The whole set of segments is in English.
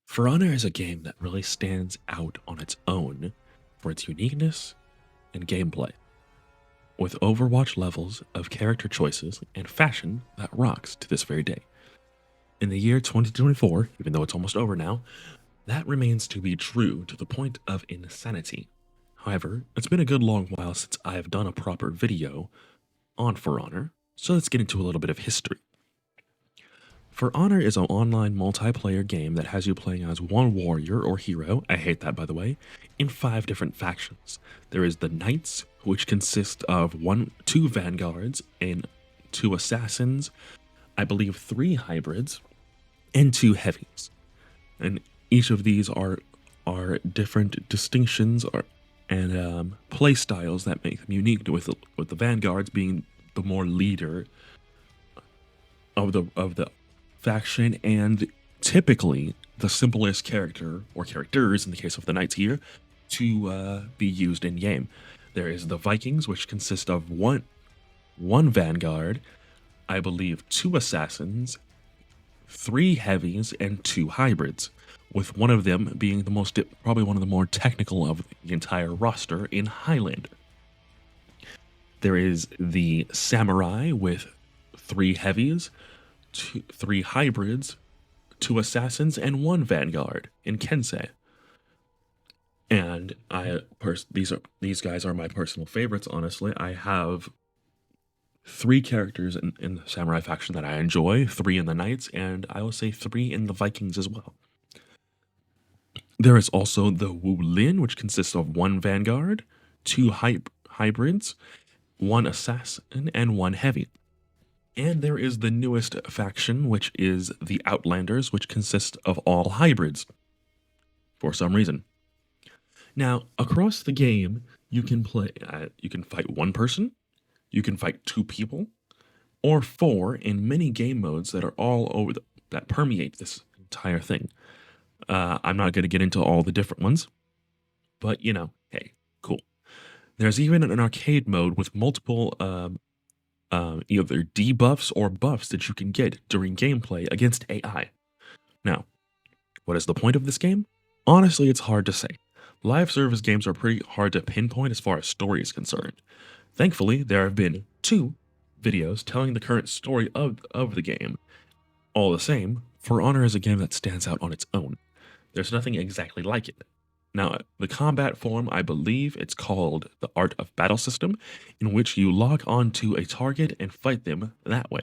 For Honor is a game that really stands out on its own for its uniqueness and gameplay, with Overwatch levels of character choices and fashion that rocks to this very day. In the year 2024, even though it's almost over now, that remains to be true to the point of insanity. However, it's been a good long while since I have done a proper video on For Honor, so let's get into a little bit of history. For Honor is an online multiplayer game that has you playing as one warrior or hero, I hate that by the way, in 5 different factions. There is the Knights, which consist of two vanguards and 2 assassins, I believe 3 hybrids, and 2 heavies. And each of these are different distinctions and play styles that make them unique, with the vanguards being the more leader of the faction, and typically the simplest character or characters in the case of the Knights here to be used in game. There is the Vikings, which consist of one vanguard, I believe 2 assassins, 3 heavies, and 2 hybrids, with one of them being probably one of the more technical of the entire roster in Highlander. There is the Samurai with 3 heavies, 3 hybrids, 2 assassins, and 1 vanguard in Kensei. And these guys are my personal favorites. Honestly, I have 3 characters in the Samurai faction that I enjoy, 3 in the Knights, and I will say 3 in the Vikings as well. There is also the Wu Lin, which consists of 1 vanguard, 2 hybrids, 1 assassin, and 1 heavy. And there is the newest faction, which is the Outlanders, which consist of all hybrids, for some reason. Now, across the game, you can fight 1 person, you can fight 2 people, or 4 in many game modes that are all over that permeate this entire thing. I'm not going to get into all the different ones, but hey, cool. There's even an arcade mode with multiple either debuffs or buffs that you can get during gameplay against AI. Now, what is the point of this game? Honestly, it's hard to say. Live service games are pretty hard to pinpoint as far as story is concerned. Thankfully, there have been 2 videos telling the current story of the game. All the same, For Honor is a game that stands out on its own. There's nothing exactly like it. Now, the combat form, I believe it's called the Art of Battle system, in which you log onto a target and fight them that way.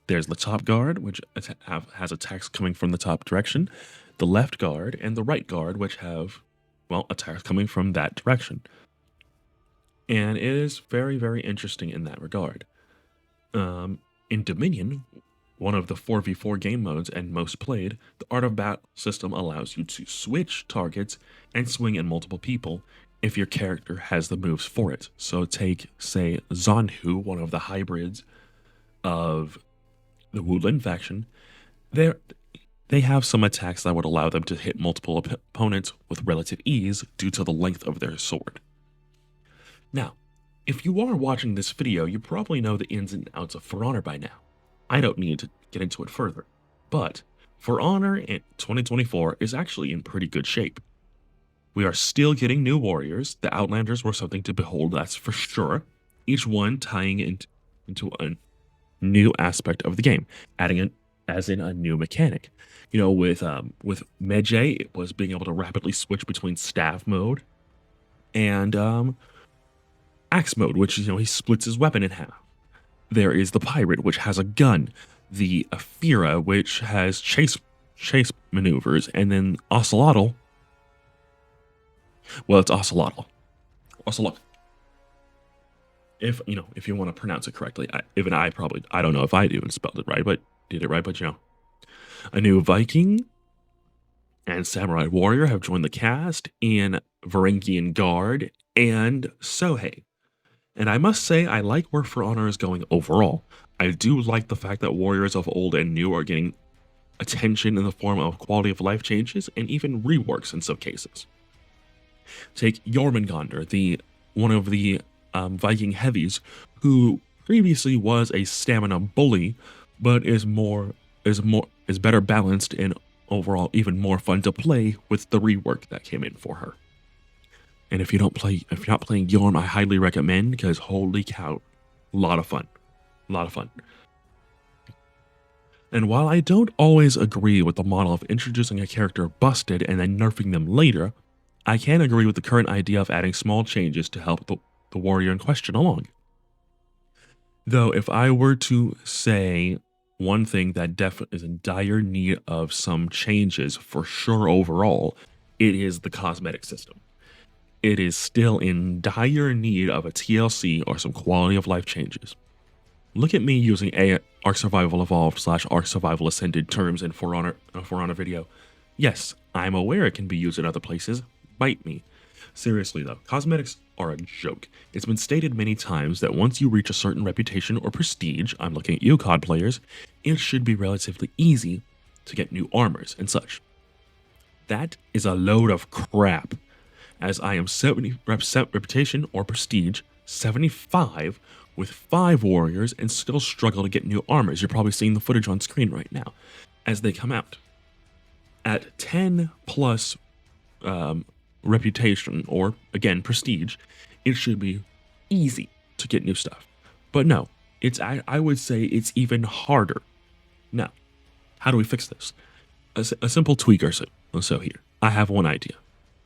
There's the top guard, which has attacks coming from the top direction, the left guard, and the right guard, which have, attacks coming from that direction. And it is very, very interesting in that regard. In Dominion, one of the 4v4 game modes and most played, the Art of Battle system allows you to switch targets and swing at multiple people if your character has the moves for it. So take, say, Zanhu, one of the hybrids of the Wu Lin faction. They have some attacks that would allow them to hit multiple opponents with relative ease due to the length of their sword. Now, if you are watching this video, you probably know the ins and outs of For Honor by now. I don't need to get into it further, but For Honor in 2024 is actually in pretty good shape. We are still getting new warriors. The Outlanders were something to behold, that's for sure. Each one tying into a new aspect of the game, adding it as in a new mechanic. With Medjay, it was being able to rapidly switch between staff mode and axe mode, which he splits his weapon in half. There is the Pirate, which has a gun, the Aphira, which has chase maneuvers, and then Ocelotl. Well, it's Ocelotl. Ocelotl. If you want to pronounce it correctly, I don't know if I do and spelled it right, but did it right. But a new Viking and Samurai Warrior have joined the cast, and Varangian Guard and Sohei. And I must say, I like where For Honor is going overall. I do like the fact that warriors of old and new are getting attention in the form of quality of life changes and even reworks in some cases. Take Jormungandr, one of the Viking heavies, who previously was a stamina bully, but is better balanced in overall even more fun to play with the rework that came in for her. And if you're not playing Yhorm, I highly recommend, because holy cow, a lot of fun. A lot of fun. And while I don't always agree with the model of introducing a character busted and then nerfing them later, I can agree with the current idea of adding small changes to help the warrior in question along. Though if I were to say one thing that definitely is in dire need of some changes for sure overall, it is the cosmetic system. It is still in dire need of a TLC or some quality of life changes. Look at me using Ark Survival Evolved / Ark Survival Ascended terms in For Honor video. Yes, I'm aware it can be used in other places. Bite me. Seriously though, cosmetics are a joke. It's been stated many times that once you reach a certain reputation or prestige, I'm looking at you COD players, it should be relatively easy to get new armors and such. That is a load of crap, as I am 70 reputation or prestige, 75 with 5 warriors and still struggle to get new armors. You're probably seeing the footage on screen right now as they come out. At 10 plus reputation, or again prestige, it should be easy to get new stuff. But no, I would say it's even harder. Now, how do we fix this? A simple tweak or so here. I have one idea.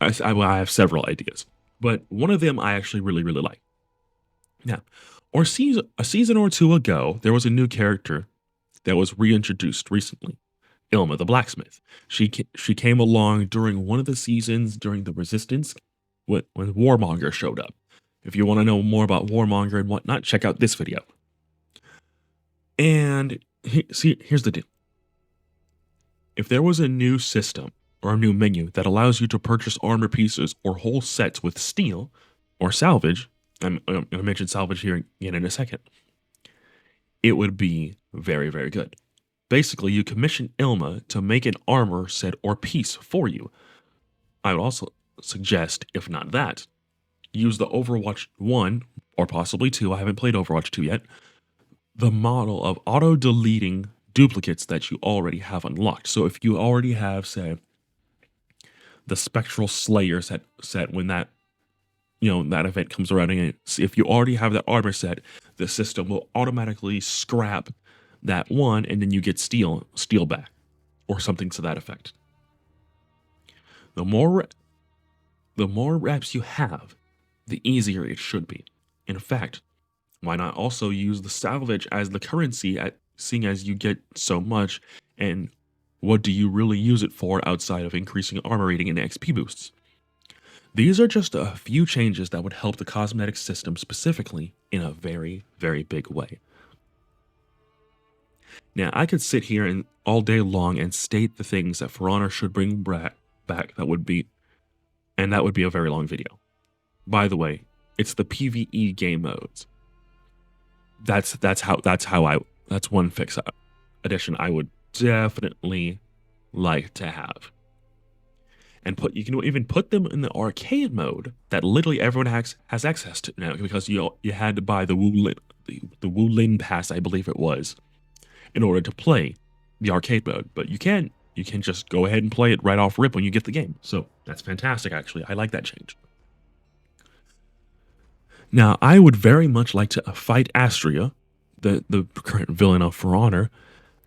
I have several ideas, but one of them I actually really like. Now, a season or two ago, there was a new character that was reintroduced recently, Ilma the Blacksmith. She came along during one of the seasons during the Resistance when Warmonger showed up. If you want to know more about Warmonger and whatnot, check out this video. And here's the deal. If there was a new system or a new menu that allows you to purchase armor pieces or whole sets with steel or salvage, I'm going to mention salvage here again in a second, it would be very good. Basically, you commission Ilma to make an armor set or piece for you. I would also suggest, if not that, use the Overwatch 1, or possibly 2, I haven't played Overwatch 2 yet, the model of auto-deleting duplicates that you already have unlocked. So if you already have, say, the Spectral Slayer set when that event comes around, and if you already have that armor set, the system will automatically scrap that one, and then you get steel back, or something to that effect. The more reps you have, the easier it should be. In fact, why not also use the salvage as the currency, seeing as you get so much, and what do you really use it for outside of increasing armor rating and XP boosts? These are just a few changes that would help the cosmetic system specifically in a very big way. Now, I could sit here and all day long and state the things that For Honor should bring back. That would be a very long video. By the way, it's the PvE game modes. That's one fix addition I would definitely like to have. And you can even put them in the arcade mode that literally everyone has access to now, because you had to buy the Wulin Pass, I believe it was, in order to play the arcade mode. But you can just go ahead and play it right off rip when you get the game. So that's fantastic, actually. I like that change. Now, I would very much like to fight Astria, the current villain of For Honor,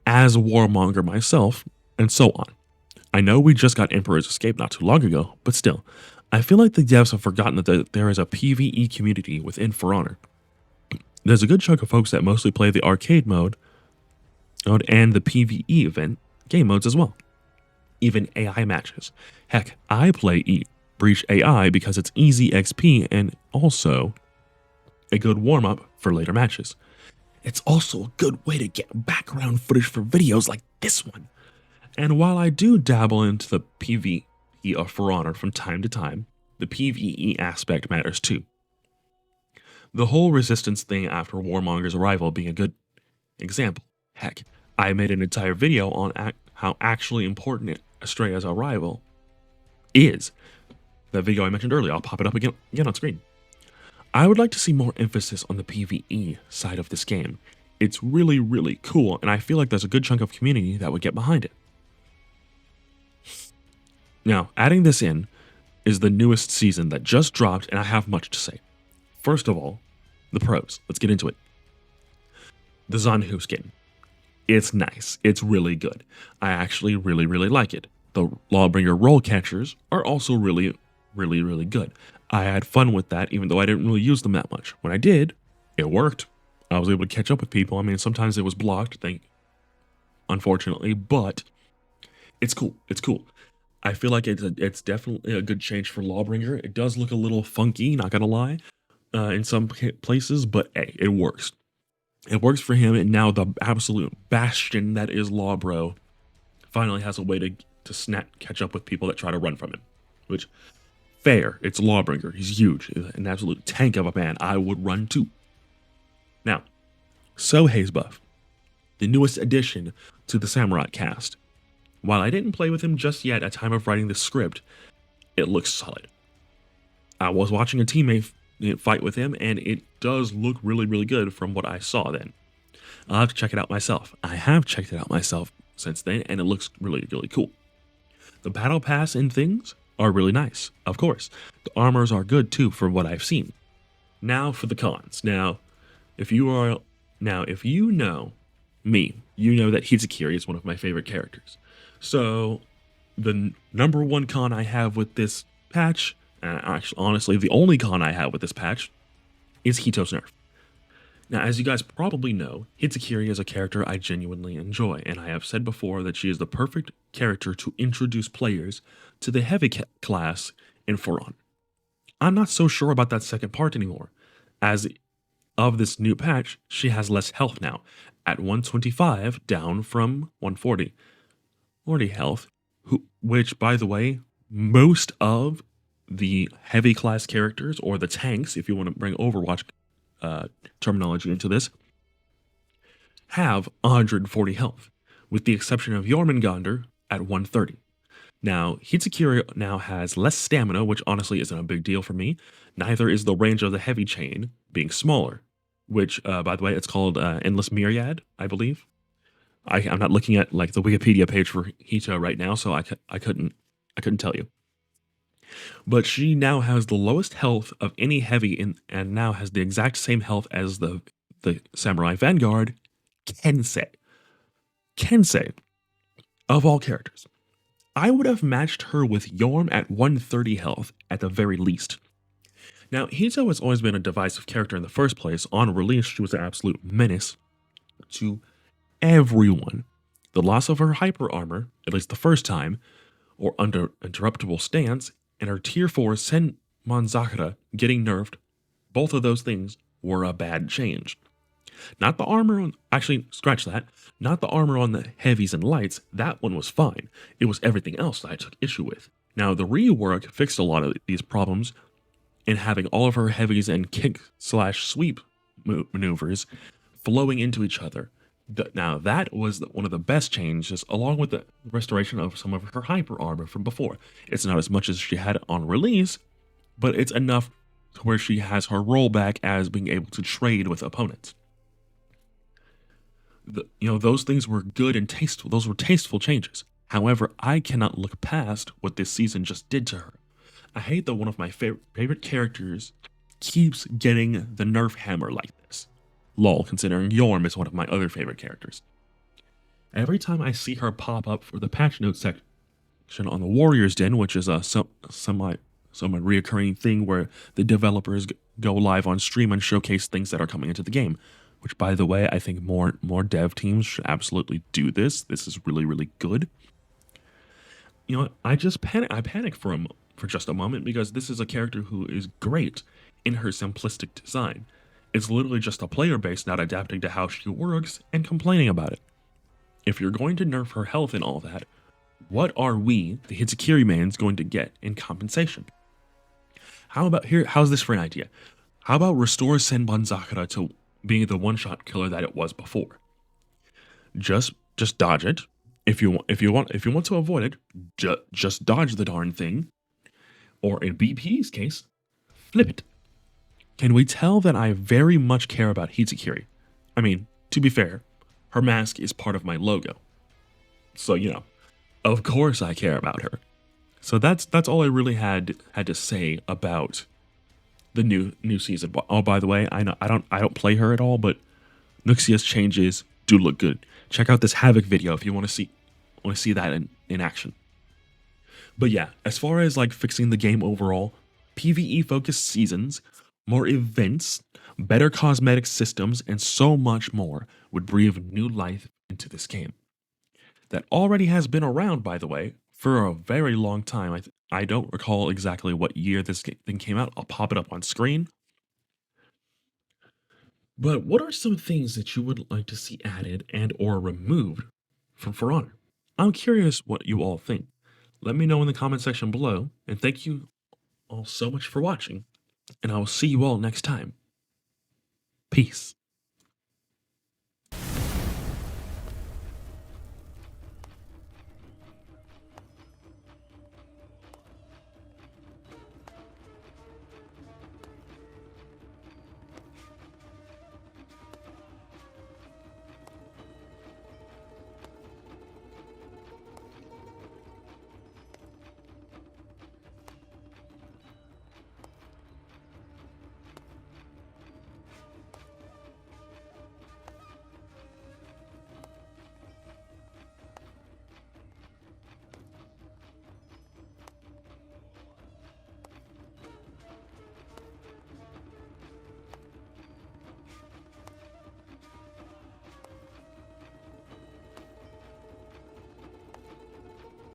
as Warmonger myself, and so on. I know we just got Emperor's Escape not too long ago, but still, I feel like the devs have forgotten that there is a PvE community within For Honor. There's a good chunk of folks that mostly play the arcade mode and the PvE event game modes as well. Even AI matches. Heck, I play Breach AI because it's easy XP and also a good warm-up for later matches. It's also a good way to get background footage for videos like this one. And while I do dabble into the PvE of For Honor from time to time, the PvE aspect matters too. The whole Resistance thing after Warmonger's arrival being a good example. Heck, I made an entire video on how actually important Astria's arrival is. That video I mentioned earlier, I'll pop it up again on screen. I would like to see more emphasis on the PvE side of this game. It's really cool, and I feel like there's a good chunk of community that would get behind it. Now, adding this in is the newest season that just dropped, and I have much to say. First of all, the pros. Let's get into it. The Zanhu skin. It's nice. It's really good. I actually really, really like it. The Lawbringer roll catchers are also really, really, really good. I had fun with that, even though I didn't really use them that much. When I did, it worked. I was able to catch up with people. I mean, sometimes it was blocked, unfortunately, but it's cool. It's cool. I feel like it's definitely a good change for Lawbringer. It does look a little funky, not gonna lie, in some places, but hey, it works. It works for him, and now the absolute bastion that is Lawbro finally has a way to catch up with people that try to run from him. Which, fair, it's Lawbringer. He's huge, an absolute tank of a man. I would run too. Now, Sohei's buff, the newest addition to the Samurai cast. While I didn't play with him just yet at time of writing the script, it looks solid. I was watching a teammate fight with him, and it does look really, really good from what I saw then. I'll have to check it out myself. I have checked it out myself since then, and it looks really, really cool. The battle pass and things are really nice, of course. The armors are good too, from what I've seen. Now for the cons. Now, if you know me, you know that Hitsukiri is one of my favorite characters. So, the number one con I have with this patch, actually, honestly, the only con I have with this patch, is Hito's nerf. Now, as you guys probably know, Hitsukiri is a character I genuinely enjoy, and I have said before that she is the perfect character to introduce players to the heavy class in For Honor. I'm not so sure about that second part anymore. As of this new patch, she has less health now, at 125 down from 140. 40 health, which, by the way, most of the heavy class characters, or the tanks, if you want to bring Overwatch terminology into this, have 140 health, with the exception of Jormungandr at 130. Now, Hitsukiri now has less stamina, which honestly isn't a big deal for me. Neither is the range of the heavy chain being smaller, which, by the way, it's called Endless Myriad, I believe. I'm not looking at like the Wikipedia page for Hito right now, so I couldn't tell you. But she now has the lowest health of any heavy and now has the exact same health as the Samurai Vanguard, Kensei. Kensei, of all characters. I would have matched her with Yorm at 130 health at the very least. Now, Hito has always been a divisive character in the first place. On release, she was an absolute menace to everyone. The loss of her hyper armor, at least the first time, or under interruptible stance, and her tier 4 Senmon getting nerfed, both of those things were a bad change. Not the armor actually, scratch that, not the armor on the heavies and lights, that one was fine. It was everything else that I took issue with. Now, the rework fixed a lot of these problems in having all of her heavies and kick/sweep maneuvers flowing into each other. Now, that was one of the best changes, along with the restoration of some of her hyper armor from before. It's not as much as she had on release, but it's enough to where she has her rollback as being able to trade with opponents. Those things were good and tasteful. Those were tasteful changes. However, I cannot look past what this season just did to her. I hate that one of my favorite characters keeps getting the nerf hammer like this. Lol, considering Yorm is one of my other favorite characters. Every time I see her pop up for the patch notes section on the Warriors Den, which is a somewhat reoccurring thing where the developers go live on stream and showcase things that are coming into the game, which, by the way, I think more dev teams should absolutely do this. This is really, really good. I just panic for just a moment, because this is a character who is great in her simplistic design. It's literally just a player base not adapting to how she works and complaining about it. If you're going to nerf her health and all that, what are we, the Hitsukiri mains, going to get in compensation? How's this for an idea? How about restore Senbon to being the one-shot killer that it was before? Just dodge it. If you want to avoid it, just dodge the darn thing. Or in BP's case, flip it. Can we tell that I very much care about Hitsukiri? I mean, to be fair, her mask is part of my logo. So, of course I care about her. So that's all I really had to say about the new season. Oh, by the way, I know I don't play her at all, but Nuxia's changes do look good. Check out this Havoc video if you want to see that in action. But yeah, as far as like fixing the game overall, PvE focused seasons, more events, better cosmetic systems, and so much more would breathe new life into this game. That already has been around, by the way, for a very long time. I don't recall exactly what year this thing came out. I'll pop it up on screen. But what are some things that you would like to see added and or removed from For Honor? I'm curious what you all think. Let me know in the comment section below, and thank you all so much for watching, and I will see you all next time. Peace.